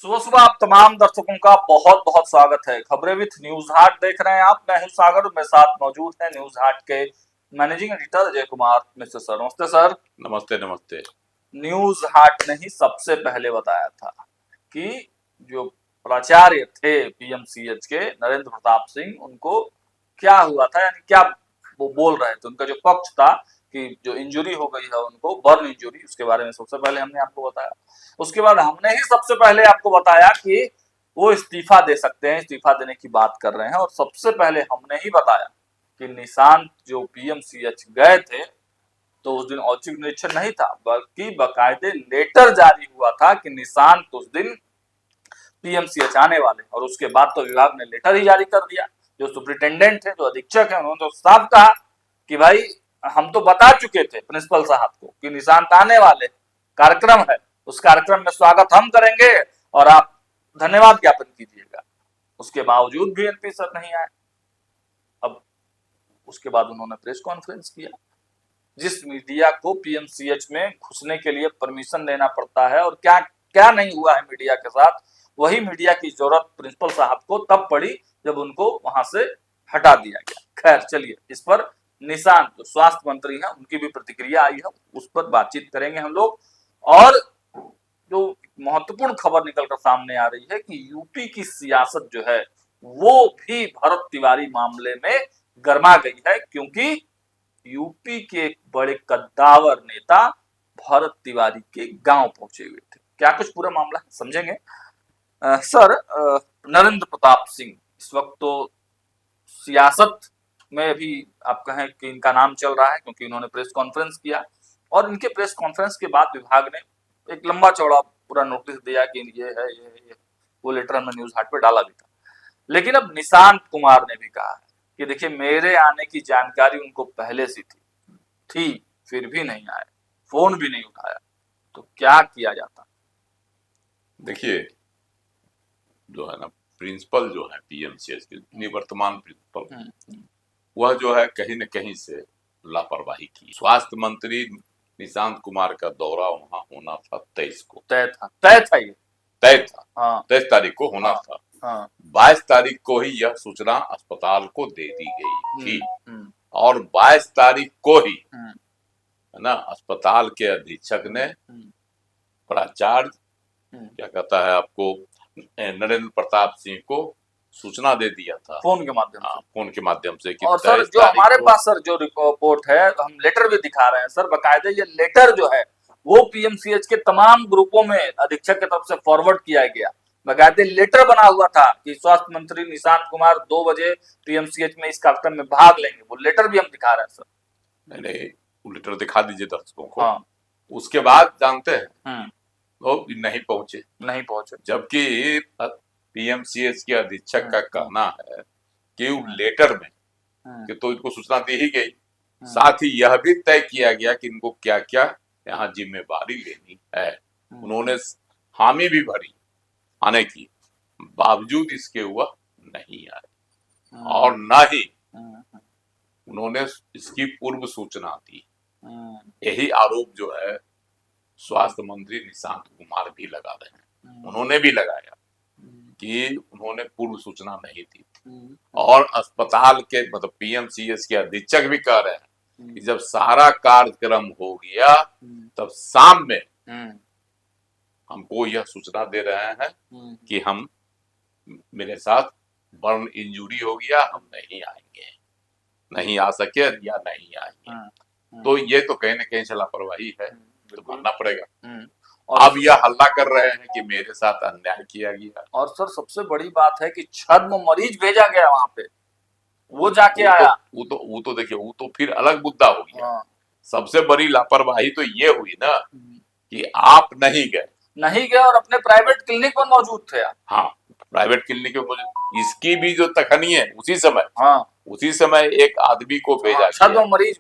सुबह सुबह आप तमाम दर्शकों का बहुत बहुत स्वागत है। खबरें विथ न्यूज हाट देख रहे हैं आप। मैं हूं सागर, मेरे साथ मौजूद है न्यूज हाट के managing editor Ajay Kumar mister sir. नमस्ते सर। नमस्ते नमस्ते। न्यूज हाट ने ही सबसे पहले बताया था कि जो प्राचार्य थे पीएमसीएच के नरेंद्र प्रताप सिंह, उनको क्या हुआ था, यानी क्या वो बोल रहे थे, उनका जो पक्ष था कि जो इंजरी हो गई है उनको, बर्न इंजरी, उसके बारे में सबसे पहले हमने आपको बताया। उसके बाद हमने ही सबसे पहले आपको बताया कि वो इस्तीफा दे सकते हैं, इस्तीफा देने की बात कर रहे हैं। और सबसे पहले हमने ही बताया कि निशांत जो पीएमसीएच गए थे तो उस दिन औचक निरीक्षण नहीं था, बल्कि बाकायदे लेटर जारी हुआ था कि निशांत उस दिन पीएमसीएच आने वाले। और उसके बाद तो विभाग ने लेटर ही जारी कर दिया। जो सुप्रिंटेंडेंट है, जो अधीक्षक है, उन्होंने तो साफ कहा कि भाई हम तो बता चुके थे प्रिंसिपल साहब को कि निशांत आने वाले, कार्यक्रम है, उस कार्यक्रम में स्वागत हम करेंगे और आप धन्यवाद ज्ञापन कीजिएगा। उसके बावजूद भी एनपी सर नहीं आए। अब उसके बाद उन्होंने प्रेस कॉन्फ्रेंस किया। जिस मीडिया को पीएमसीएच में घुसने के लिए परमिशन लेना पड़ता है, और क्या क्या नहीं हुआ है मीडिया के साथ, वही मीडिया की जरूरत प्रिंसिपल साहब को तब पड़ी जब उनको वहां से हटा दिया गया। खैर चलिए, इस पर निशांत जो स्वास्थ्य मंत्री हैं उनकी भी प्रतिक्रिया आई है, उस पर बातचीत करेंगे हम लोग। और जो महत्वपूर्ण खबर निकलकर सामने आ रही है कि यूपी की सियासत जो है वो भी भरत तिवारी मामले में गर्मा गई है, क्योंकि यूपी के एक बड़े कद्दावर नेता भरत तिवारी के गांव पहुंचे हुए थे। क्या कुछ पूरा मामला समझेंगे। सर, नरेंद्र प्रताप सिंह इस वक्त तो सियासत में भी आप कहें कि इनका नाम चल रहा है, क्योंकि इन्होंने प्रेस कॉन्फ्रेंस किया और इनके प्रेस कॉन्फ्रेंस के बाद विभाग ने एक लंबा चौड़ा पूरा नोटिस दिया कि ये है, ये वो लेटर हमने न्यूज हाट पे डाला भी था। लेकिन अब निशांत कुमार ने भी कहा है कि देखिए, मेरे आने की जानकारी उनको पहले से थी, फिर भी नहीं आए, फोन भी नहीं उठाया, तो क्या किया जाता। देखिए, जो है ना, प्रिंसिपल जो है पीएमसीएच के निवर्तमान प्रिंसिपल, वह जो है कहीं न कहीं से लापरवाही की। स्वास्थ्य मंत्री निशांत कुमार का दौरा वहां होना था 23 को, तय था ये, तय था। हाँ, 23 तारीख को होना था। हाँ, 22 तारीख को ही यह सूचना अस्पताल को दे दी गई थी और 22 तारीख को ही है ना, अस्पताल के अधीक्षक ने प्राचार्य क्या कहता है आपको, नरेंद्र प्रताप सिंह को सूचना दे दिया था फोन के माध्यम से। फोन के माध्यम से कि और सर, जो हमारे पास सर जो रिपोर्ट है, हम लेटर भी दिखा रहे हैं सर, बकायदे ये लेटर जो है वो पीएमसीएच के तमाम ग्रुपों में अधीक्षक की तरफ से फॉरवर्ड किया गया। बकायदे लेटर बना हुआ था कि स्वास्थ्य मंत्री निशांत कुमार 2 बजे पीएमसीएच में इस कार्यक्रम में भाग लेंगे। वो लेटर भी हम दिखा रहे हैं सर। नहीं, वो लेटर दिखा दीजिए दर्शकों को। हाँ। उसके बाद जानते हैं वो नहीं पहुंचे, जबकि पीएमसीएच के अधीक्षक का कहना है कि लेटर में कि तो इनको सूचना दी ही गई, साथ ही यह भी तय किया गया कि इनको क्या क्या यहाँ जिम्मेवारी लेनी है। उन्होंने हामी भी भरी आने की, बावजूद इसके वह नहीं आए और न ही उन्होंने इसकी पूर्व सूचना दी। यही आरोप जो है स्वास्थ्य मंत्री निशांत कुमार भी लगा रहे हैं। उन्होंने भी लगाया कि उन्होंने पूर्व सूचना नहीं दी थी। और अस्पताल के मतलब पीएमसीएच के अधीक्षक भी कह रहे हैं कि जब सारा कार्यक्रम हो गया तब शाम में हमको यह सूचना दे रहे हैं कि हम मेरे साथ बर्न इंजरी हो गया, हम नहीं आएंगे, नहीं आ सके या नहीं आएंगे। तो ये तो कहीं ना कहीं से लापरवाही है, तो मानना पड़ेगा। और अब यह हल्ला कर रहे हैं कि मेरे साथ अन्याय किया गया। और सर, सबसे बड़ी बात है कि छद्म मरीज भेजा गया वहां पे, वो जाके आया। वो तो देखिए, वो तो फिर अलग मुद्दा हो गया। सबसे बड़ी लापरवाही तो ये हुई ना कि आप नहीं गए और अपने प्राइवेट क्लिनिक पर मौजूद थे। हाँ, प्राइवेट क्लिनिक में मौजूद। इसकी भी जो तखनी है उसी समय एक आदमी को भेजा छद्म मरीज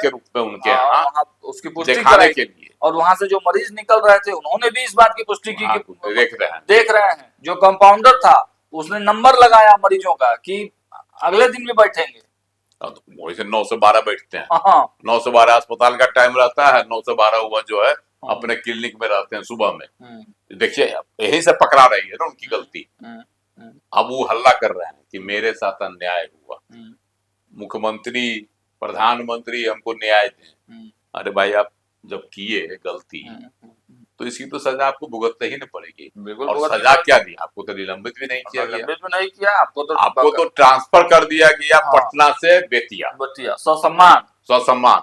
के रूप में उनके यहाँ उसकी पुष्टि दिखाने के लिए। और वहां से जो मरीज निकल रहे थे उन्होंने भी इस बात की पुष्टि की कि देख रहे हैं। जो कंपाउंडर था उसने नंबर लगाया मरीजों का कि अगले दिन भी बैठेंगे। वही से 9 से 12 बैठते हैं। 9 से 12 अस्पताल का टाइम रहता है, 9 से 12 हुआ जो है अपने क्लिनिक में रहते हैं सुबह में, देखिए यहीं से पकड़ा रही है ना उनकी गलती। अब वो हल्ला कर रहे हैं कि मेरे साथ अन्याय हुआ, मुख्यमंत्री प्रधानमंत्री हमको न्याय दें। अरे भाई आप जब किए गलती तो इसकी तो सजा आपको भुगतने ही न पड़ेगी। और सजा क्या दी आपको? तो निलंबित भी नहीं किया गया, नहीं किया आपको तो ट्रांसफर कर दिया गया पटना से बेतिया ससम्मान।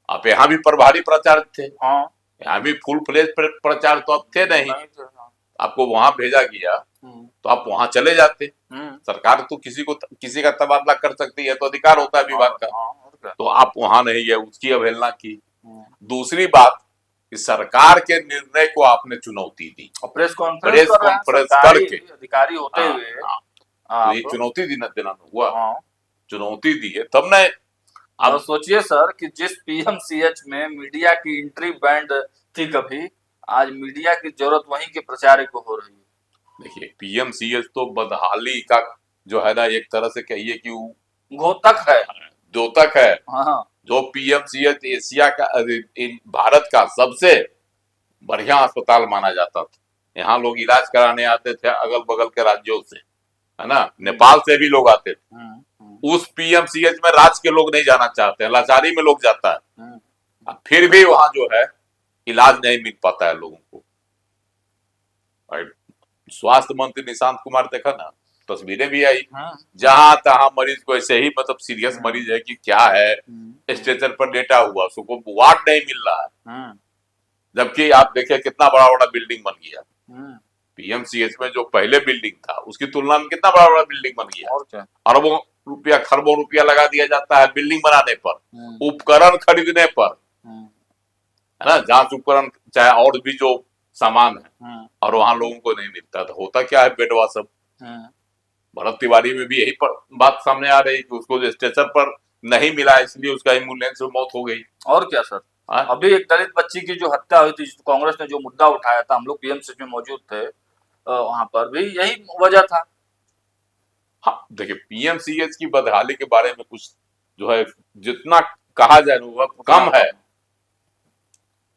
आप यहाँ भी प्रभारी प्राचार्य थे, यहाँ भी फुल फ्लेज प्राचार्य तो अब थे नहीं, आपको वहां भेजा गया तो आप वहां चले जाते। सरकार तो किसी का तबादला कर सकती है, तो अधिकार होता है विभाग का, तो आप वहां नहीं गए, उसकी अवहेलना की। दूसरी बात कि सरकार के निर्णय को आपने चुनौती दी, प्रेस कॉन्फ्रेंस करके अधिकारी होते हुए तो ये चुनौती देना हुआ, चुनौती दी है तब न। अब सोचिए सर कि जिस पीएमसीएच में मीडिया की एंट्री बैंड थी कभी, आज मीडिया की जरूरत वहीं के प्रचार को हो रही है। देखिए पीएमसीएच तो बदहाली का जो है ना, एक तरह से कहिए कि घोतक है, द्योतक है। जो पीएमसीएच एशिया का भारत का सबसे बढ़िया अस्पताल माना जाता था। यहाँ लोग इलाज कराने आते थे अगल बगल के राज्यों से, है ना, नेपाल से भी लोग आते थे। उस पीएमसीएच में राज्य के लोग नहीं जाना चाहते, लाचारी में लोग जाता है, फिर भी वहां जो है इलाज नहीं मिल पाता है लोगों को। स्वास्थ्य मंत्री निशांत कुमार देखा ना, तस्वीरें भी आई, जहां तहां मरीज को ऐसे ही, मतलब सीरियस मरीज है कि क्या है, स्ट्रेचर पर लेटा हुआ, उसको वार्ड नहीं मिल रहा है। जबकि आप देखिए कितना बड़ा बड़ा बिल्डिंग बन गया पीएमसीएच में। जो पहले बिल्डिंग था उसकी तुलना में कितना बड़ा बड़ा बिल्डिंग बन गया। अरबों रुपया खरबों रुपया लगा दिया जाता है बिल्डिंग बनाने पर, उपकरण खरीदने पर, है ना, जांच उपकरण चाहे और भी जो सामान है, और वहां लोगों को नहीं मिलता। तो होता क्या है, बेडवा सब। भरत तिवारी में भी यही बात सामने आ रही कि उसको स्ट्रेचर पर नहीं मिला, इसलिए उसका एम्बुलेंस में मौत हो गई। और क्या सर, अभी एक दलित बच्ची की जो हत्या हुई थी, कांग्रेस ने जो मुद्दा उठाया था, हम लोग पीएमसीएच में मौजूद थे, वहां पर भी यही वजह था। हाँ देखिए पीएमसीएच की बदहाली के बारे में कुछ जो है जितना कहा जाए वह कम है।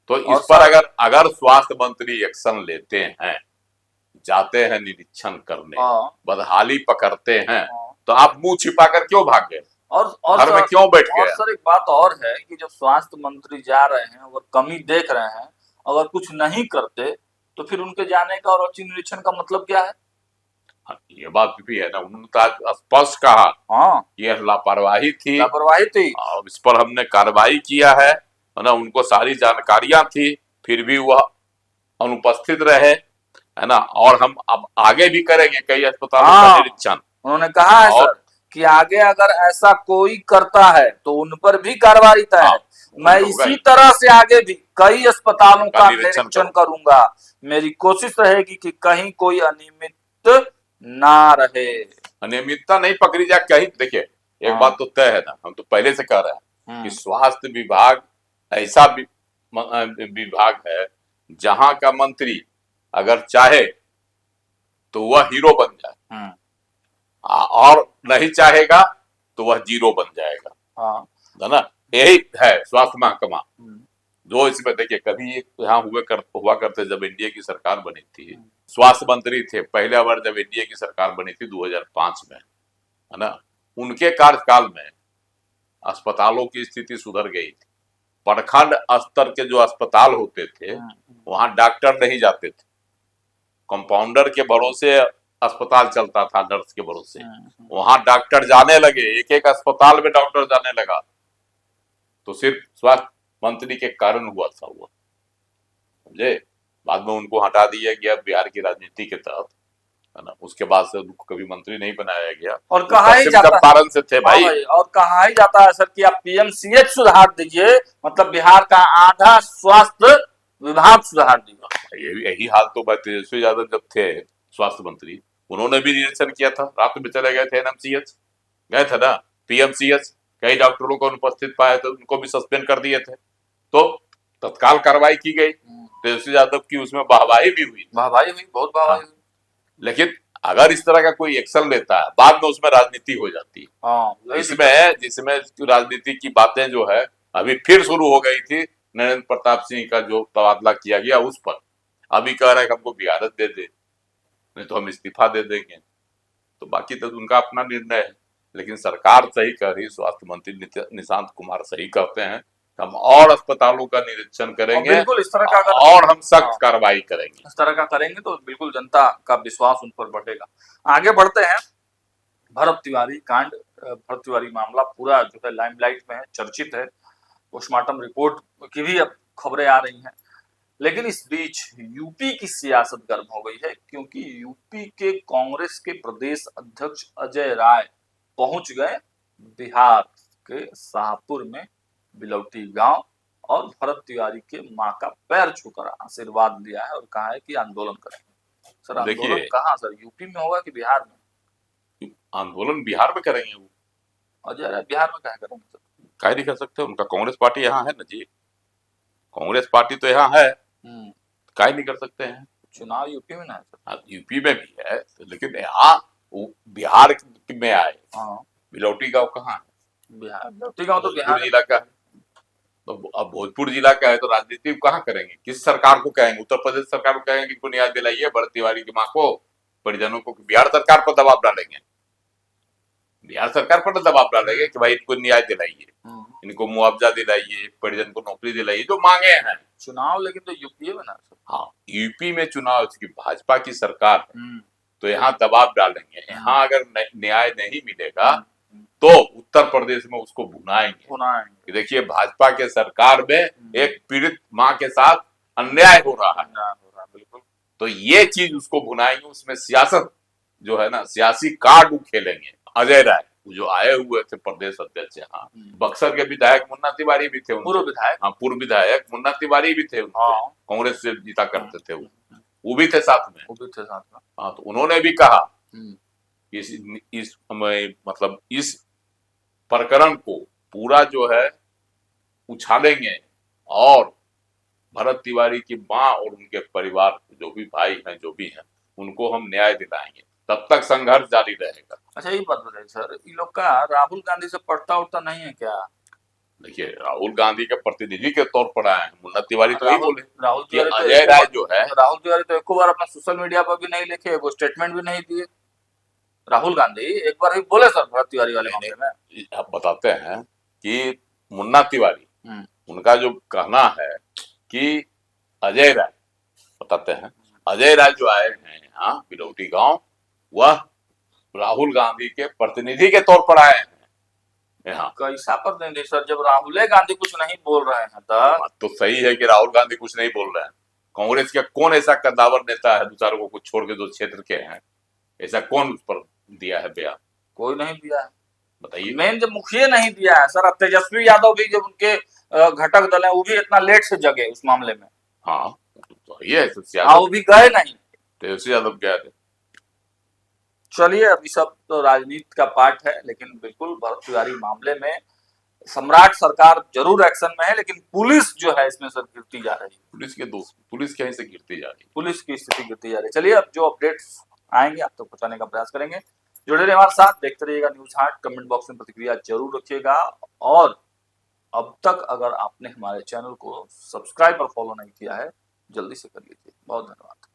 तो इस पर अगर स्वास्थ्य मंत्री एक्शन लेते हैं, जाते हैं निरीक्षण करने, बदहाली पकड़ते हैं, तो आप मुंह छिपाकर क्यों भाग गए और घर में क्यों बैठ गए? सर एक बात और है कि जब स्वास्थ्य मंत्री जा रहे हैं, अगर कमी देख रहे हैं, अगर कुछ नहीं करते तो फिर उनके जाने का और औचक निरीक्षण का मतलब क्या है? ये बात भी है ना, उन्होंने स्पष्ट कहा ये लापरवाही थी, और इस पर हमने कार्रवाई किया है ना, उनको सारी जानकारियां थी, फिर भी वह अनुपस्थित रहे, है ना, और हम अब आगे भी करेंगे कई अस्पतालों का निरीक्षण। उन्होंने कहा है सर कि आगे अगर ऐसा कोई करता है तो उन पर भी कार्रवाई तय है। मैं इसी तरह से आगे भी कई अस्पतालों का निरीक्षण करूंगा। मेरी कोशिश रहेगी कि कहीं कोई अनियमित ना रहे, अनियमितता नहीं पकड़ी जाए कहीं। देखिए एक बात तो तय है ना, हम तो पहले से कह रहे हैं कि स्वास्थ्य विभाग ऐसा विभाग है जहां का मंत्री अगर चाहे तो वह हीरो बन जाए, और नहीं चाहेगा तो वह जीरो बन जाएगा, है ना। यही है स्वास्थ्य महकमा जो इसमें। देखिए कभी यहाँ हुआ करते जब एनडीए की सरकार बनी थी, स्वास्थ्य मंत्री थे पहला बार जब एनडीए की सरकार बनी थी 2005 में, है ना, उनके कार्यकाल में अस्पतालों की स्थिति सुधर गई थी। प्रखंड स्तर के जो अस्पताल होते थे वहां डॉक्टर नहीं जाते थे, कंपाउंडर के भरोसे अस्पताल चलता था, नर्स के भरोसे। वहां डॉक्टर जाने लगे, एक एक अस्पताल में डॉक्टर जाने लगा, तो सिर्फ स्वास्थ्य मंत्री के कारण हुआ था वो, समझे। बाद में उनको हटा दिया गया बिहार की राजनीति के तहत, है ना, उसके बाद से उनको कभी मंत्री नहीं बनाया गया। और कहा ही जाता कारण से थे भाई, और कहा ही जाता है सर कि आप पीएमसीएच सुधार दीजिए, मतलब बिहार का आधा स्वास्थ्य विभाग सुधार दीजिए। यही हाल तो तेजस्वी यादव जब थे स्वास्थ्य मंत्री, उन्होंने भी निरीक्षण किया था, रात में चले गए थे एनएमसीएच, गए थे ना पीएमसीएच, कई डॉक्टरों को अनुपस्थित पाए थे, उनको भी सस्पेंड कर दिए थे, तो तत्काल कार्रवाई की गई। तेजस्वी यादव की उसमें वाहवाही भी हुई, बहुत वाहवाही हुई। लेकिन अगर इस तरह का कोई एक्शन लेता है, बाद में उसमें राजनीति हो जाती है। जिसमें राजनीति की बातें जो है अभी फिर शुरू हो गई थी नरेंद्र प्रताप सिंह का जो तबादला किया गया उस पर। अभी कह रहा है कि हमको बिहारत दे दे, नहीं तो हम इस्तीफा दे देंगे। तो बाकी तो उनका अपना निर्णय है, लेकिन सरकार सही कह रही, स्वास्थ्य मंत्री निशांत कुमार सही कहते हैं, हम और अस्पतालों का निरीक्षण करेंगे, बिल्कुल इस तरह का अगर और हम सख्त कार्रवाई करेंगे। इस तरह का करेंगे तो बिल्कुल जनता का विश्वास उन पर बढ़ेगा। आगे बढ़ते हैं। भरत तिवारी कांड, भरत तिवारी मामला पूरा जो है लाइमलाइट में है, चर्चित है। पोस्टमार्टम रिपोर्ट की भी अब खबरें आ रही हैं, लेकिन इस बीच यूपी की सियासत गर्म हो गई है, क्योंकि यूपी के कांग्रेस के प्रदेश अध्यक्ष अजय राय पहुंच गए बिहार के शाहपुर में बिलौटी गांव, और भरत तिवारी के मां का पैर छूकर आशीर्वाद दिया है और कहा है कि आंदोलन करेंगे। सर आंदोलन कहाँ सर, यूपी में होगा कि बिहार में? आंदोलन बिहार में करेंगे वो। अजय राय बिहार में कहा करेंगे सर? कह नहीं कर सकते, उनका कांग्रेस पार्टी यहाँ है ना जी, कांग्रेस पार्टी तो यहाँ है, काय नहीं कर सकते हैं। चुनाव यूपी में ना है सर? यूपी में भी है, लेकिन यहाँ बिहार में आए। बिलौटी गांव कहाँ है? बिहार, बिलौटी गांव तो बिहार जिला का है। तो अब भोजपुर जिला का है, तो राजनीति कहाँ करेंगे? किस सरकार को कहेंगे? उत्तर प्रदेश सरकार को कहेंगे कि इनको न्याय दिलाइए भरत तिवारी की माँ को, परिजनों को? बिहार सरकार पर दबाव डालेंगे, बिहार सरकार पर दबाव डालेंगे कि भाई इनको न्याय दिलाइए, इनको मुआवजा दिलाइए, परिजन को नौकरी दिलाइए, जो मांगे हैं। चुनाव लेकिन तो यूपी में ना। हाँ, यूपी में चुनाव की भाजपा की सरकार है, तो यहाँ दबाव डालेंगे। यहाँ अगर न्याय नहीं मिलेगा तो उत्तर प्रदेश में उसको भुनाएंगे। देखिए भाजपा के सरकार में एक पीड़ित माँ के साथ अन्याय हो रहा है, बिल्कुल। तो ये चीज उसको भुनाएंगे, उसमें सियासत जो है ना, सियासी कार्ड खेलेंगे। अजय राय जो आए हुए थे प्रदेश अध्यक्ष, यहाँ बक्सर के विधायक मुन्ना तिवारी भी थे, पूर्व विधायक। हाँ, पूर्व विधायक मुन्ना तिवारी भी थे, कांग्रेस से जीता करते थे वो भी थे साथ में। हाँ, तो उन्होंने भी कहा इस मतलब इस प्रकरण को पूरा जो है उछालेंगे, और भरत तिवारी की मां और उनके परिवार जो भी भाई हैं, जो भी हैं, उनको हम न्याय दिलाएंगे। तब तक संघर्ष जारी रहेगा। अच्छा, ये बात बताइए सर, इन लोग का राहुल गांधी से पड़ता उड़ता नहीं है क्या? देखिए, राहुल गांधी के प्रतिनिधि के तौर पर आए हैं मुन्ना तिवारी, तो बोले राहुल तिवारी, अजय राय जो है, राहुल तिवारी तो एक बार अपना सोशल मीडिया पर भी नहीं लिखे, वो स्टेटमेंट भी नहीं दिए। राहुल गांधी एक बार ही बोले सर भरत तिवारी वाले मामले में। आप बताते हैं कि मुन्ना तिवारी, उनका जो कहना है कि अजय राय, बताते हैं अजय राय जो आए हैं यहाँ बिलौटी गांव, वह राहुल गांधी के प्रतिनिधि के तौर पर आए हैं यहाँ। कैसा प्रतिनिधि सर, जब राहुल गांधी कुछ नहीं बोल रहे हैं तो सही है कि राहुल गांधी कुछ नहीं बोल रहे हैं। कांग्रेस का कौन ऐसा कद्दावर नेता है दूसरों को कुछ छोड़ के जो क्षेत्र के हैं, ऐसा कौन उस पर दिया है बयान? कोई नहीं दिया है, बताइए। मेन जब मुखिया नहीं दिया है सर, तेजस्वी यादव भी जब उनके घटक दल है, वो भी इतना लेट से जगे उस मामले में। हाँ, तो ये वो भी गए नहीं, तेजस्वी यादव गए थे। चलिए, अभी सब तो राजनीति का पार्ट है, लेकिन बिल्कुल भरत तिवारी मामले में सम्राट सरकार जरूर एक्शन में है, लेकिन पुलिस जो है इसमें सर गिरती जा रही है। पुलिस कहीं से गिरती जा रही है, पुलिस की स्थिति गिरती जा रही है। चलिए, अब जो अपडेट्स आएंगे आप तक पहुंचाने का प्रयास करेंगे। जुड़े रहिए हमारे साथ, देखते रहिएगा न्यूज हाट। कमेंट बॉक्स में प्रतिक्रिया जरूर रखिएगा, और अब तक अगर आपने हमारे चैनल को सब्सक्राइब और फॉलो नहीं किया है, जल्दी से कर लीजिए। बहुत धन्यवाद।